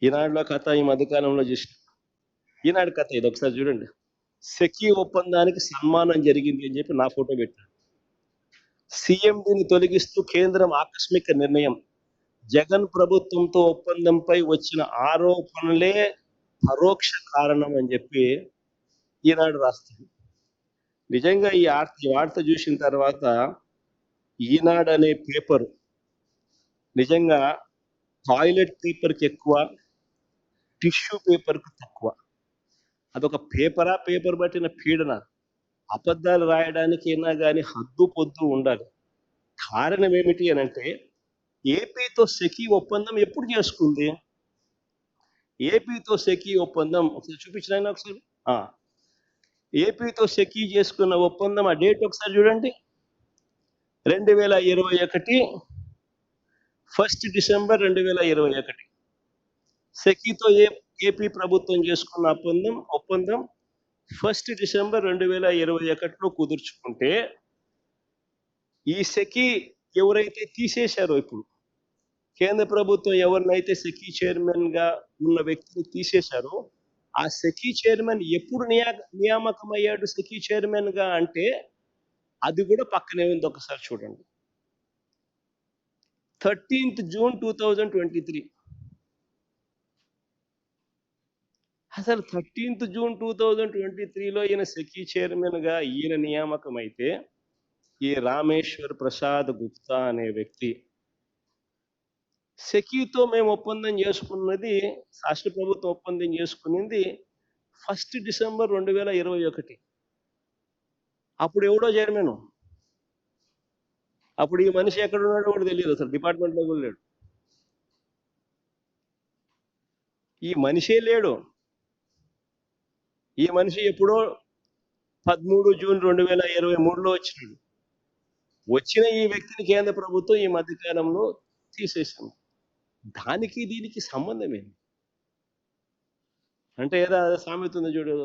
ఈనాడులో కథ ఈ మధ్యకాలంలో చూసిన. ఈనాడు కథ ఇది ఒకసారి చూడండి. సెకీ ఒప్పందానికి సన్మానం జరిగింది అని చెప్పి నా ఫోటో పెట్టాడు. సీఎండీని తొలగిస్తూ కేంద్రం ఆకస్మిక నిర్ణయం. జగన్ ప్రభుత్వంతో ఒప్పందంపై వచ్చిన ఆరోపణలే పరోక్ష కారణం అని చెప్పి ఈనాడు రాస్తుంది. నిజంగా ఈ వార్త చూసిన తర్వాత ఈనాడు అనే పేపర్ నిజంగా టాయిలెట్ పేపర్కి ఎక్కువ, టిష్యూ పేపర్కి తక్కువ. అదొక పేపర్ పట్టిన పీడన. అబద్ధాలు రాయడానికైనా కానీ హద్దు పొద్దు ఉండాలి. కారణం ఏమిటి అని అంటే, ఏపీతో సెకీ ఒప్పందం ఎప్పుడు చేసుకుంది? ఏపీతో సెకీ ఒప్పందం ఒకసారి చూపించిన ఒకసారి. ఏపీతో సెకీ చేసుకున్న ఒప్పందం ఆ డేట్ ఒకసారి చూడండి. 2021 1 డిసెంబర్ 2021. సెకీతో ఏపీ ప్రభుత్వం చేసుకున్న ఒప్పందం 1 డిసెంబర్ 2021లో కుదుర్చుకుంటే, ఈ సెకీ ఎవరైతే తీసేశారో ఇప్పుడు కేంద్ర ప్రభుత్వం ఎవరినైతే సెకీ చైర్మన్ గా ఉన్న వ్యక్తిని తీసేశారో, ఆ సెకీ చైర్మన్ ఎప్పుడు నియామకం అయ్యాడు సెకీ చైర్మన్ గా అంటే, అది కూడా పక్కనే ఉంది, ఒకసారి చూడండి. 13th June 2023. అసలు 13th June 2023లో ఈయన సెకీ చైర్మన్ గా ఈయన నియామకం అయితే, ఈ రామేశ్వర్ ప్రసాద్ గుప్తా అనే వ్యక్తి సెకీతో మేము ఒప్పందం చేసుకున్నది, రాష్ట్ర ప్రభుత్వం ఒప్పందం చేసుకునింది 1 డిసెంబర్ 2021. అప్పుడు ఎవడో చైర్మన్. అప్పుడు ఈ మనిషి ఎక్కడ ఉన్నాడో కూడా తెలియదు, అసలు డిపార్ట్మెంట్లో కూడా లేడు. ఈ మనిషే లేడు. ఈ మనిషి ఎప్పుడో 13 జూన్ 2023లో వచ్చినాడు. వచ్చిన ఈ వ్యక్తిని కేంద్ర ప్రభుత్వం ఈ మధ్యకాలంలో తీసేసింది. దానికి దీనికి సంబంధం ఏంటి అంటే, ఏదో సామెత ఉంది చూడు,